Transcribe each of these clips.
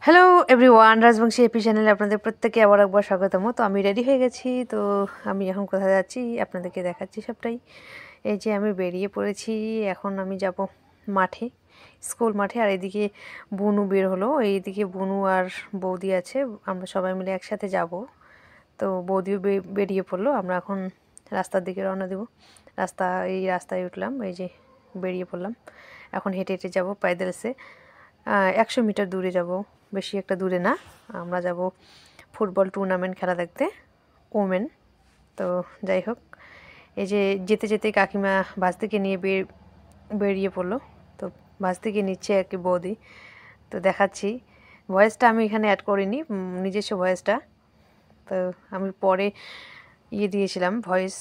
Hello everyone, Rajbanshi AP চ্যানেলে আপনাদের প্রত্যেককে আবার একবার স্বাগতম। তো আমি রেডি হয়ে গেছি। তো আমি এখন কোথায় যাচ্ছি আপনাদেরকে দেখাচ্ছি সবটাই। এই যে আমি বেরিয়ে পড়েছি, এখন আমি যাব মাঠে, স্কুল মাঠে। আর এদিকে বুনু বের হলো, এইদিকে বুনু আর বৌদি আছে, আমরা সবাই মিলে একসাথে যাব। তো বৌদিও বেরিয়ে পড়লো, আমরা এখন রাস্তার দিকে রওনা দেব। এই রাস্তায় উঠলাম, এই যে বেরিয়ে পড়লাম। এখন হেঁটে হেঁটে যাবো পায়দলসে, 100 মিটার দূরে যাব, বেশি একটা দূরে না। আমরা যাব ফুটবল টুর্নামেন্ট খেলা দেখতে, ওমেন। তো যাই হোক, এই যে যেতে যেতে কাকিমা ভাস্তিকে নিয়ে বেরিয়ে পড়লো। তো ভাস্তিকে নিচ্ছে আর কি বৌদি। তো দেখাচ্ছি, ভয়েসটা আমি এখানে অ্যাড করিনি, নিজস্ব ভয়েসটা। তো আমি পরে দিয়েছিলাম, ভয়েস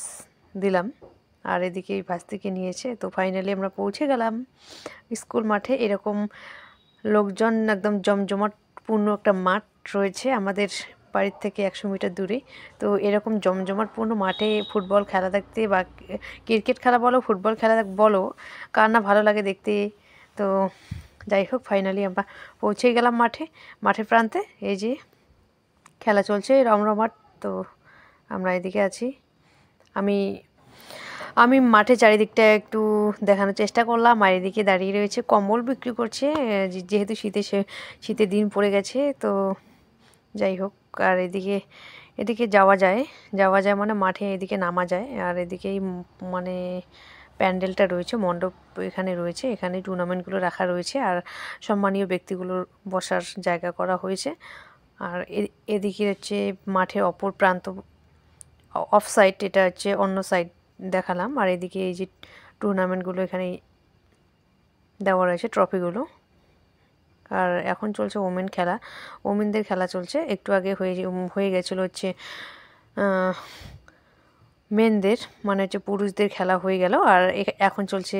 দিলাম। আর এদিকে ভাস্তিকে নিয়েছে। তো ফাইনালি আমরা পৌঁছে গেলাম স্কুল মাঠে। এরকম লোকজন, একদম জমজমাটপূর্ণ একটা মাঠ রয়েছে আমাদের বাড়ির থেকে 100 মিটার দূরে। তো এরকম জমজমাটপূর্ণ মাঠে ফুটবল খেলা দেখতে, বা ক্রিকেট খেলা বলো, ফুটবল খেলা বলো, কার না ভালো লাগে দেখতে। তো যাই হোক, ফাইনালি আমরা পৌঁছে গেলাম মাঠের প্রান্তে। এই যে খেলা চলছে রমরমাট। তো আমরা এদিকে আছি, আমি মাঠে চারিদিকটা একটু দেখানোর চেষ্টা করলাম। আর এদিকে দাঁড়িয়ে রয়েছে, কম্বল বিক্রি করছে, যেহেতু শীতের দিন পড়ে গেছে। তো যাই হোক, আর এদিকে যাওয়া যায় মানে মাঠে এদিকে নামা যায়। আর এদিকেই মানে প্যান্ডেলটা রয়েছে, মণ্ডপ এখানে রয়েছে, এখানে টুর্নামেন্টগুলো রাখা রয়েছে, আর সম্মানীয় ব্যক্তিগুলোর বসার জায়গা করা হয়েছে। আর এদিকে হচ্ছে মাঠের অপর প্রান্ত, অফ সাইড, এটা হচ্ছে অন্য সাইড দেখালাম। আর এদিকে এই যে টুর্নামেন্টগুলো এখানে দেওয়া রয়েছে, ট্রফিগুলো। আর এখন চলছে ওমেনদের খেলা চলছে। একটু আগে হয়ে গেছিলো হচ্ছে মেনদের, মানে হচ্ছে পুরুষদের খেলা হয়ে গেল। আর এখন চলছে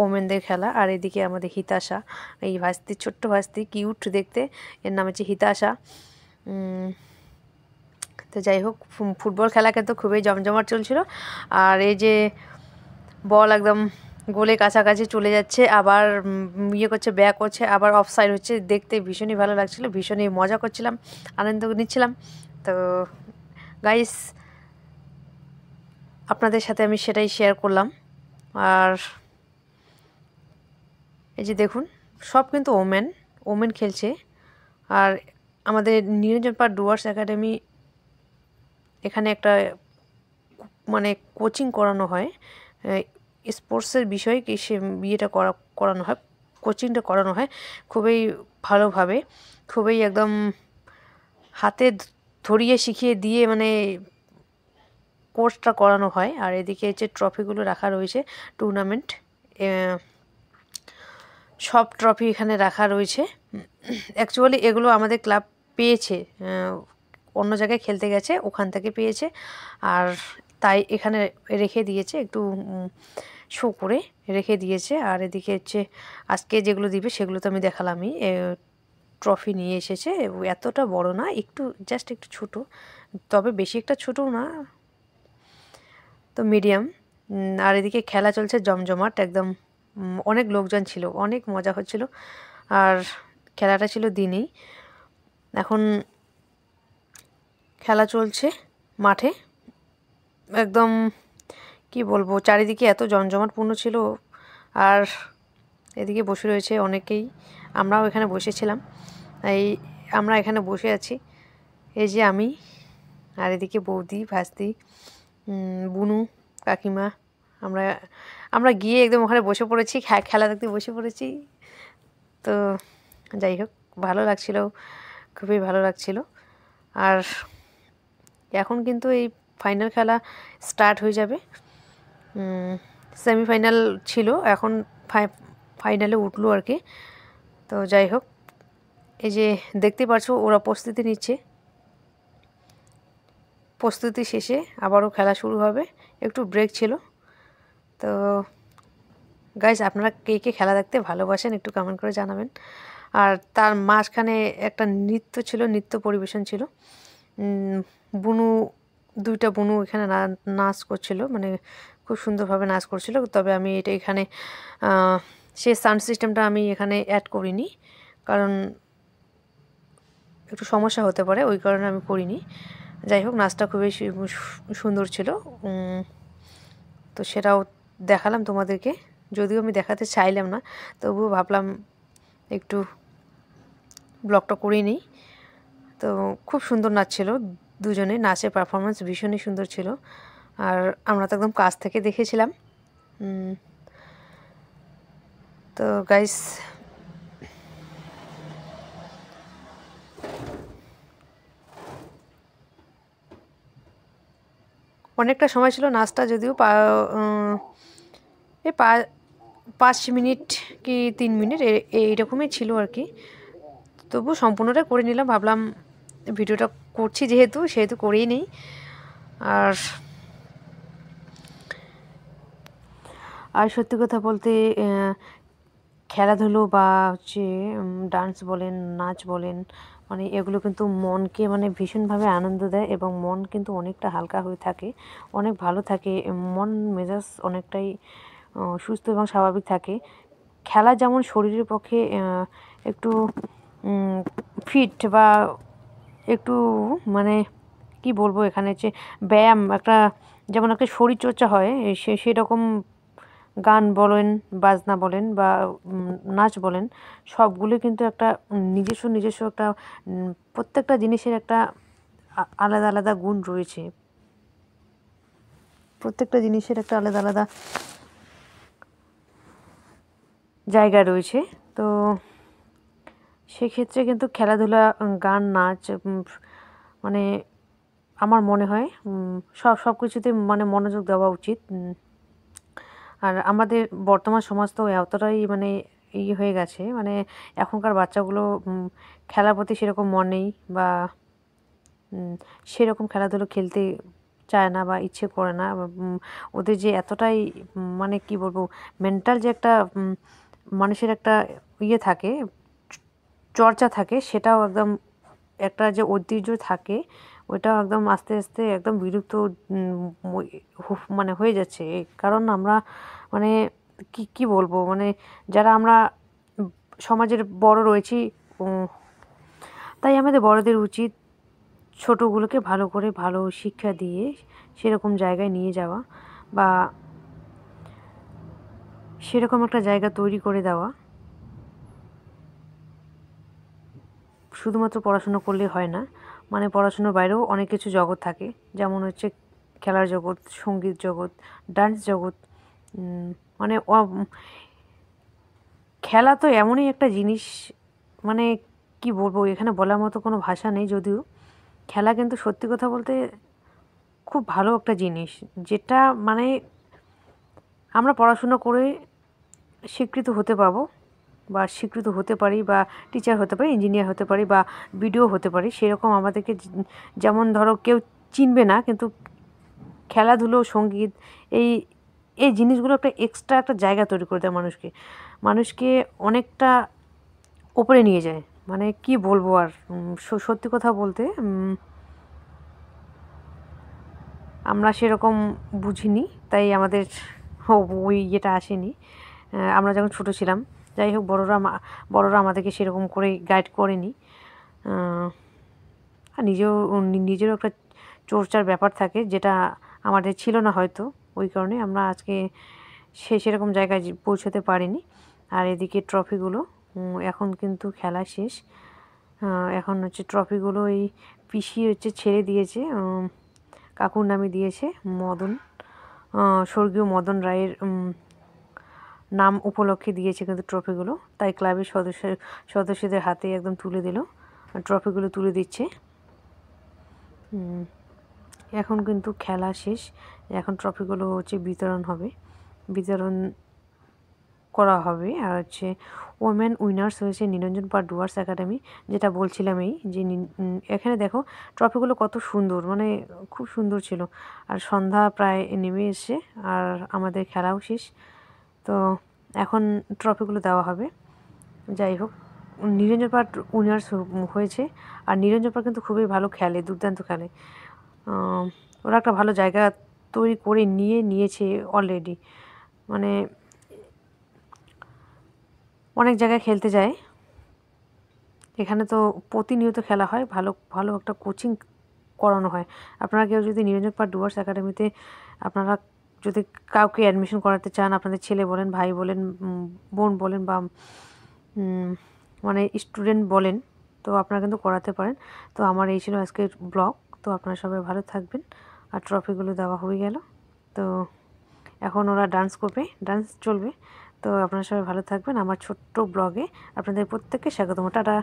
ওমেনদের খেলা। আর এদিকে আমাদের হিতাশা, এই ভাস্তি, ছোট্ট ভাস্তি, কিউট দেখতে, এর নাম হচ্ছে হিতাশা। তো যাই হোক, ফুটবল খেলা কিন্তু খুবই জমজমাট চলছিল। আর এই যে বল একদম গোলে কাছাকাছি চলে যাচ্ছে, আবার করছে, ব্যাক করছে, আবার অফ সাইড হচ্ছে, দেখতে ভীষণই ভালো লাগছিল, ভীষণই মজা করছিলাম, আনন্দ নিচ্ছিলাম। তো গাইস, আপনাদের সাথে আমি সেটাই শেয়ার করলাম। আর এই যে দেখুন, সব কিন্তু ওমেন খেলছে। আর আমাদের নিরঞ্জন পাল ডুয়ার্স একাডেমি, এখানে একটা মানে কোচিং করানো হয়, স্পোর্টসের বিষয়ে কি সে করানো হয়, কোচিংটা করানো হয় খুবই ভালোভাবে, খুবই একদম হাতে ধরিয়ে শিখিয়ে দিয়ে মানে কোর্সটা করানো হয়। আর এদিকে যে ট্রফিগুলো রাখা রয়েছে, টুর্নামেন্ট, সব ট্রফি এখানে রাখা রয়েছে। অ্যাকচুয়ালি এগুলো আমাদের ক্লাব পেয়েছে, অন্য জায়গায় খেলতে গেছে, ওখান থেকে পেয়েছে। আর তাই এখানে রেখে দিয়েছে, একটু শো করে রেখে দিয়েছে। আর এদিকে হচ্ছে আজকে যেগুলো দিবে সেগুলো তো আমি দেখালামই। ট্রফি নিয়ে এসেছে, এতটা বড় না, জাস্ট একটু ছোট, তবে বেশি একটা ছোটও না, তো মিডিয়াম। আর এদিকে খেলা চলছে জমজমাট একদম, অনেক লোকজন ছিল, অনেক মজা হচ্ছিল। আর খেলাটা ছিল দিনেই। এখন খেলা চলছে মাঠে, একদম কি বলবো, চারিদিকে এত জমজমাটপূর্ণ ছিল। আর এদিকে বসে রয়েছে অনেকেই, আমরাও এখানে বসেছিলাম। আমরা এখানে বসে আছি, এই যে আমি, আর এদিকে বৌদি, ভাস্তি, বুনু, কাকিমা, আমরা গিয়ে একদম ওখানে বসে পড়েছি, খেলা দেখতে বসে পড়েছি। তো যাই হোক, ভালো লাগছিল, খুবই ভালো লাগছিল। আর এখন কিন্তু এই ফাইনাল খেলা স্টার্ট হয়ে যাবে। সেমিফাইনাল ছিল, এখন ফাইনালে উঠলো আর কি। তো যাই হোক, এই যে দেখতে পাচ্ছ ওরা প্রস্তুতি নিচ্ছে, প্রস্তুতি শেষে আবারও খেলা শুরু হবে, একটু ব্রেক ছিল। তো গাইস, আপনারা কে কে খেলা দেখতে ভালোবাসেন একটু কমেন্ট করে জানাবেন। আর তার মাঝখানে একটা নৃত্য ছিল, নৃত্য পরিবেশন ছিল। দুইটা বুনু এখানে নাচ করছিল, মানে খুব সুন্দরভাবে নাচ করছিল। তবে আমি এখানে সে সাউন্ড সিস্টেমটা আমি এখানে অ্যাড করিনি, কারণ একটু সমস্যা হতে পারে, ওই কারণে আমি করিনি। যাই হোক, নাচটা খুবই সুন্দর ছিল, তো সেটাও দেখালাম তোমাদেরকে। যদিও আমি দেখাতে চাইলাম না, তবুও ভাবলাম একটু ব্লগটা করেই নিই। তো খুব সুন্দর নাচছিল দুজনে, নাচের পারফরমেন্স ভীষণই সুন্দর ছিল। আর আমরা তো একদম কাছ থেকে দেখেছিলাম। তো গাইস, অনেকটা সময় ছিল নাচটা, যদিও এই 5 মিনিট কি 3 মিনিট এইরকমই ছিল আর কি। তবু সম্পূর্ণটা করে নিলাম, ভাবলাম ভিডিওটা করছি সেহেতু করেই নেই। আর সত্যি কথা বলতে খেলাধুলো বা হচ্ছে ডান্স বলেন, নাচ বলেন, মানে এগুলো কিন্তু মনকে মানে ভীষণভাবে আনন্দ দেয় এবং মন কিন্তু অনেকটা হালকা হয়ে থাকে, অনেক ভালো থাকে, মন মেজাজ অনেকটাই সুস্থ এবং স্বাভাবিক থাকে। খেলা যেমন শরীরের পক্ষে একটু ফিট বা একটু মানে কি বলবো, এখানে যে ব্যায়াম একটা, যেমন একটা শরীরচর্চা হয়, সেরকম গান বলেন, বাজনা বলেন বা নাচ বলেন, সবগুলো কিন্তু একটা নিজস্ব একটা প্রত্যেকটা জিনিসের একটা আলাদা আলাদা গুণ রয়েছে, প্রত্যেকটা জিনিসের একটা আলাদা আলাদা জায়গা রয়েছে। তো সেক্ষেত্রে কিন্তু খেলাধুলা, গান, নাচ মানে আমার মনে হয় সব কিছুতে মানে মনোযোগ দেওয়া উচিত। আর আমাদের বর্তমান সমাজ তো এতটাই মানে হয়ে গেছে, মানে এখনকার বাচ্চাগুলো খেলার প্রতি সেরকম মন নেই বা সেরকম খেলাধুলো খেলতে চায় না বা ইচ্ছে করে না। ওদের যে এতটাই মানে কি বলবো, মেন্টাল যে একটা মানুষের একটা থাকে, চর্চা থাকে, সেটাও একদম একটা যে ঐতিহ্য থাকে, ওইটাও একদম আস্তে আস্তে একদম বিলুপ্ত মানে হয়ে যাচ্ছে। কারণ আমরা মানে কি বলবো, মানে যারা আমরা সমাজের বড় রয়েছি, তাই আমাদের বড়দের উচিত ছোটোগুলোকে ভালো করে ভালো শিক্ষা দিয়ে সেরকম জায়গায় নিয়ে যাওয়া বা সেরকম একটা জায়গা তৈরি করে দেওয়া। শুধুমাত্র পড়াশুনো করলে হয় না, মানে পড়াশুনোর বাইরেও অনেক কিছু জগৎ থাকে, যেমন হচ্ছে খেলার জগৎ, সঙ্গীত জগৎ, ডান্স জগৎ। মানে খেলা তো এমনই একটা জিনিস, মানে কি বলবো, এখানে বলার মতো কোনো ভাষা নেই। যদিও খেলা কিন্তু সত্যি কথা বলতে খুব ভালো একটা জিনিস, যেটা মানে আমরা পড়াশুনো করে স্বীকৃত হতে পারবো বা স্বীকৃত হতে পারি বা টিচার হতে পারি, ইঞ্জিনিয়ার হতে পারি বা বিডিও হতে পারি। সেরকম আমাদেরকে যেমন ধরো কেউ চিনবে না, কিন্তু খেলাধুলো, সঙ্গীত, এই এই জিনিসগুলো একটা এক্সট্রা একটা জায়গা তৈরি করে দেয় মানুষকে অনেকটা ওপরে নিয়ে যায়। মানে কি বলবো, আর সত্যি কথা বলতে আমরা সেরকম বুঝিনি, তাই আমাদের ওই ইয়েটা আসেনি আমরা যখন ছোটো ছিলাম। যাই হোক, বড়রা আমাদেরকে সেরকম করে গাইড করেনি। আর নিজেরও একটা চর্চার ব্যাপার থাকে, যেটা আমাদের ছিল না হয়তো, ওই কারণে আমরা আজকে সেরকম জায়গায় পৌঁছতে পারিনি। আর এদিকে ট্রফিগুলো এখন কিন্তু খেলা শেষ, এখন হচ্ছে ট্রফিগুলো এই পিসি হচ্ছে ছেড়ে দিয়েছে, কাকুর নামে দিয়েছে, স্বর্গীয় মদন রায়ের নাম উপলক্ষে দিয়েছে কিন্তু ট্রফিগুলো, তাই ক্লাবের সদস্যদের হাতে একদম তুলে দিল, ট্রফিগুলো তুলে দিচ্ছে। এখন কিন্তু খেলা শেষ, এখন ট্রফিগুলো হচ্ছে বিতরণ করা হবে। আর হচ্ছে ওমেন উইনার্স হয়েছে নিরঞ্জন পাল ডুয়ার্স একাডেমি, যেটা বলছিলাম যে এখানে দেখো ট্রফিগুলো কত সুন্দর, মানে খুব সুন্দর ছিল। আর সন্ধ্যা প্রায় নেমে এসছে আর আমাদের খেলাও শেষ, তো এখন ট্রফিগুলো দেওয়া হবে। যাই হোক, নিরঞ্জন পাল উইনার্স হয়েছে, আর নিরঞ্জন পাল কিন্তু খুবই ভালো খেলে, দুর্দান্ত খেলে। ওরা একটা ভালো জায়গা তৈরি করে নিয়েছে অলরেডি, মানে অনেক জায়গায় খেলতে যায়, এখানে তো প্রতিনিয়ত খেলা হয়, ভালো ভালো একটা কোচিং করানো হয়। আপনারা কেউ যদি নিরঞ্জন পাল ডুয়ার্স একাডেমিতে আপনারা যদি কাউকে অ্যাডমিশন করাতে চান, আপনাদের ছেলে বলেন, ভাই বলেন, বোন বলেন বা মানে স্টুডেন্ট বলেন, তো আপনারা কিন্তু করাতে পারেন। তো আমার এই ছিল আজকের ব্লগ। তো আপনারা সবাই ভালো থাকবেন। আর ট্রফিগুলো দেওয়া হয়ে গেল, তো এখন ওরা ডান্স করবে, ডান্স চলবে। তো আপনারা সবাই ভালো থাকবেন। আমার ছোট্ট ব্লগে আপনাদের প্রত্যেককে স্বাগতম। টাটা।